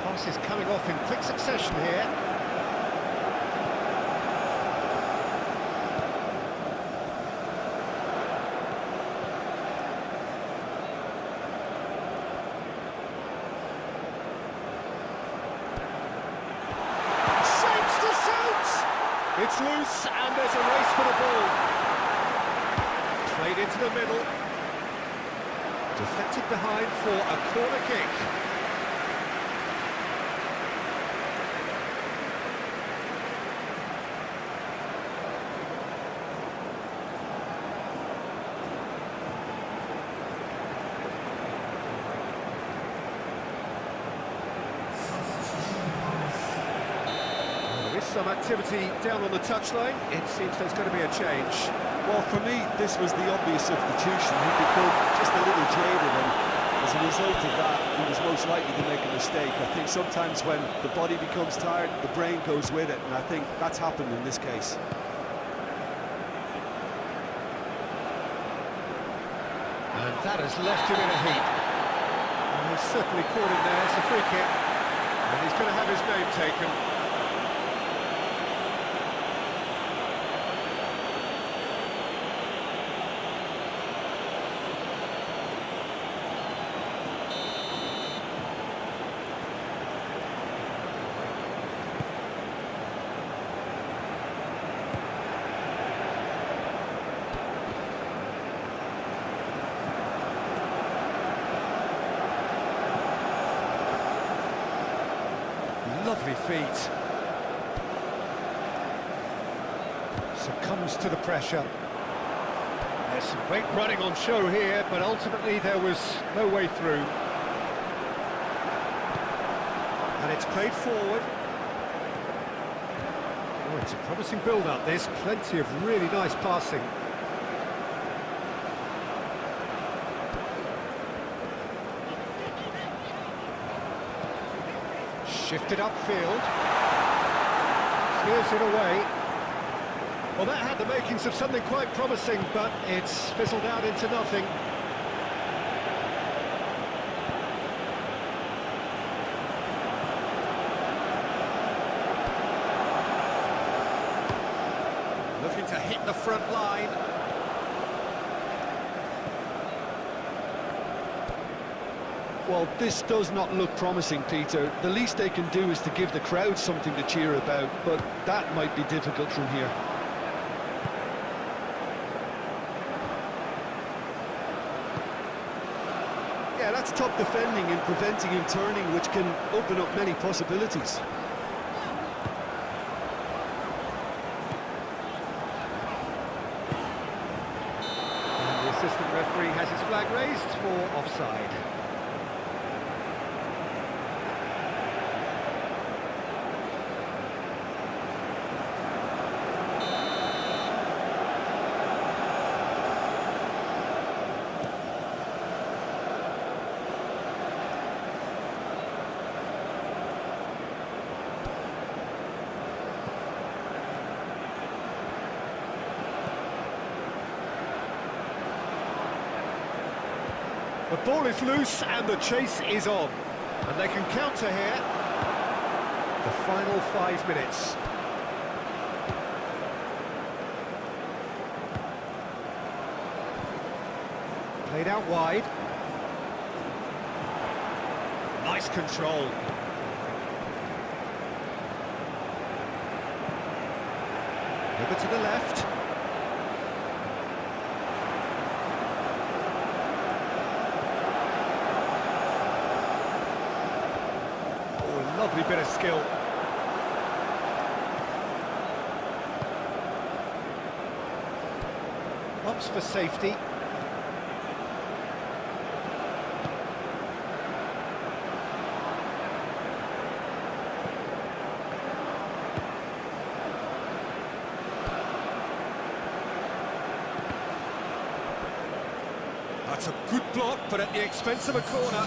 Passes coming off in quick succession here. Shapes to shoot! It's loose and there's a race for the ball. Played into the middle. Deflected behind for a corner kick. Some activity down on the touchline. It seems there's going to be a change. Well, for me, this was the obvious substitution. He'd become just a little jaded, and as a result of that, he was most likely to make a mistake. I think sometimes when the body becomes tired, the brain goes with it, and I think that's happened in this case. And that has left him in a heap. And he's certainly caught him there. It's a free kick. And he's going to have his name taken. Lovely feet. Succumbs to the pressure. There's some great running on show here, but ultimately there was no way through. And it's played forward. Oh, it's a promising build-up, this. Plenty of really nice passing. Shifted upfield, clears it away. Well, that had the makings of something quite promising, but it's fizzled out into nothing. Looking to hit the front line. Well, this does not look promising, Peter. The least they can do is to give the crowd something to cheer about, but that might be difficult from here. Yeah, that's top defending and preventing him turning, which can open up many possibilities. And the assistant referee has his flag raised for offside. The ball is loose and the chase is on. And they can counter here. The final 5 minutes. Played out wide. Nice control. Over to the left. Oh, lovely bit of skill. Ups for safety. That's a good block, but at the expense of a corner.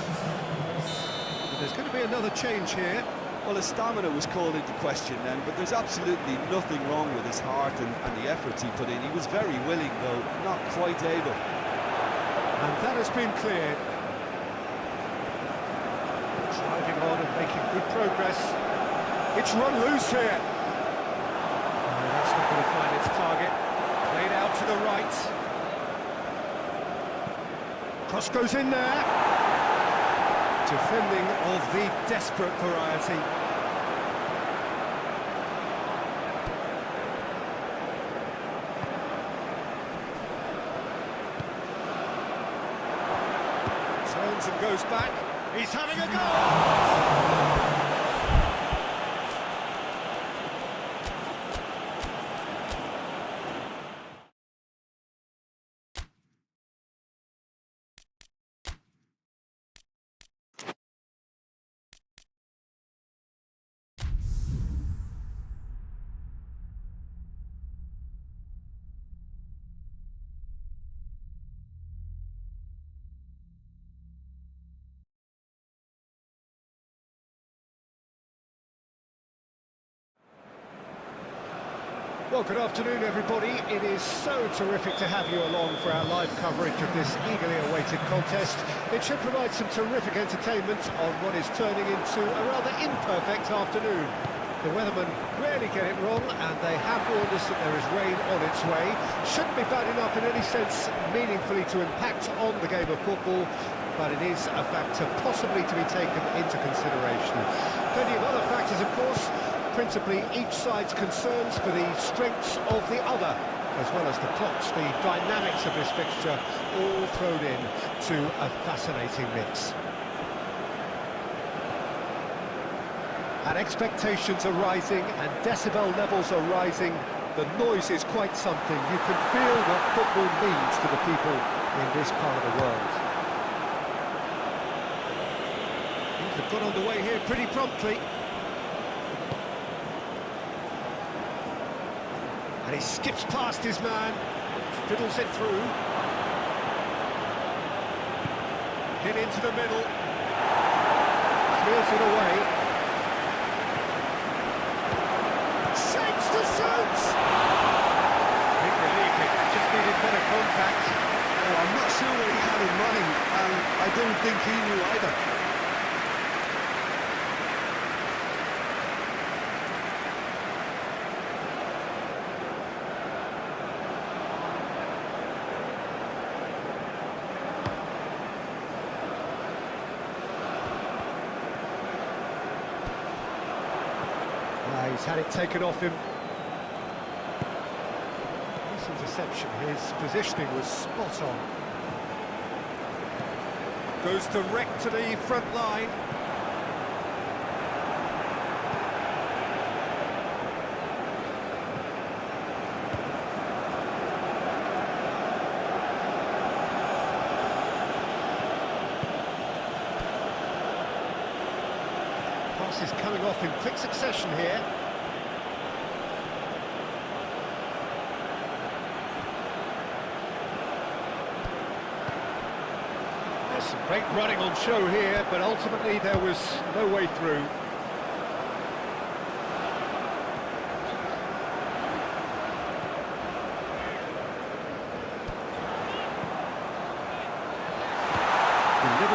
But there's going to be another change here. Well, his stamina was called into question then, but there's absolutely nothing wrong with his heart and the efforts he put in. He was very willing, though not quite able. And that has been cleared. Driving on and making good progress. It's run loose here. Oh, that's not going to find its target. Played out to the right. Cross goes in there. Defending of the desperate variety. Turns and goes back. He's having a go! Well, good afternoon, everybody. It is so terrific to have you along for our live coverage of this eagerly awaited contest. It should provide some terrific entertainment on what is turning into a rather imperfect afternoon. The weathermen rarely get it wrong, and they have warned us that there is rain on its way. Shouldn't be bad enough in any sense meaningfully to impact on the game of football, but it is a factor possibly to be taken into consideration. Plenty of other factors, of course, principally each side's concerns for the strengths of the other, as well as the plots, the dynamics of this fixture, all thrown in to a fascinating mix. And expectations are rising and decibel levels are rising. The noise is quite something. You can feel what football means to the people in this part of the world. Things have got underway here pretty promptly. And he skips past his man, fiddles it through. Hit into the middle. Clears it away. Shapes to shoot! Big relief, it just needed better contact. Oh, I'm not sure what he had in mind, and I don't think he knew either. He's had it taken off him. Nice interception. His positioning was spot on. Goes direct to the front line. Pass is coming off in quick succession here. There's some great running on show here, but ultimately there was no way through.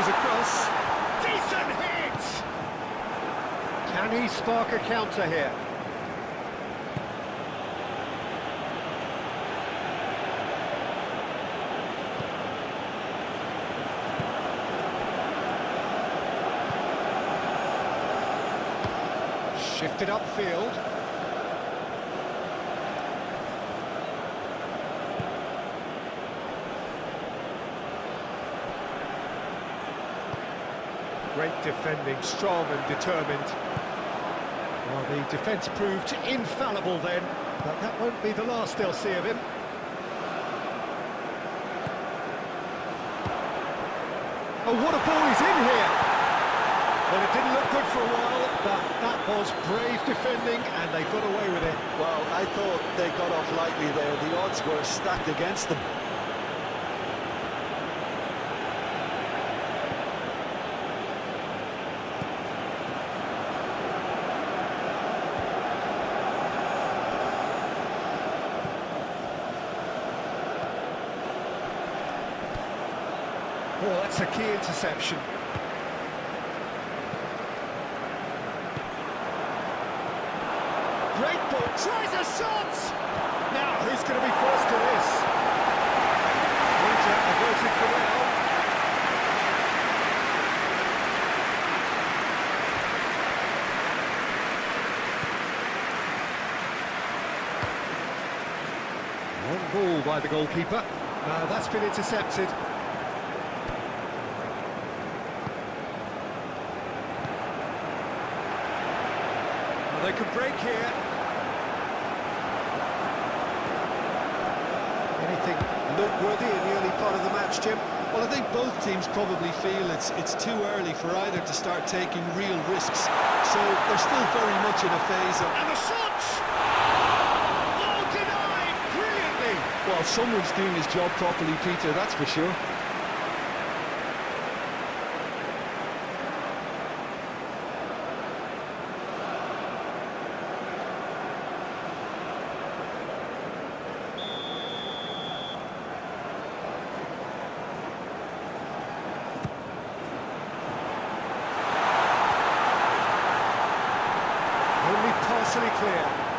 was a cross. Decent hit! Can he spark a counter here? Shifted upfield. Great defending, strong and determined. Well, the defence proved infallible then, but that won't be the last they'll see of him. Oh, what a ball he's in here! Well, it didn't look good for a while, but that was brave defending, and they got away with it. Well, I thought they got off lightly there. The odds were stacked against them. Oh, that's a key interception. Great ball, tries a shot! Now, who's going to be forced to this? Danger averted for now. Long ball by the goalkeeper. That's been intercepted. They could break here. Anything noteworthy in the early part of the match, Jim? Well, I think both teams probably feel it's too early for either to start taking real risks. So they're still very much in a phase of... And the shot! Oh, denied! Brilliantly! Well, someone's doing his job properly, Peter, that's for sure. Only partially clear.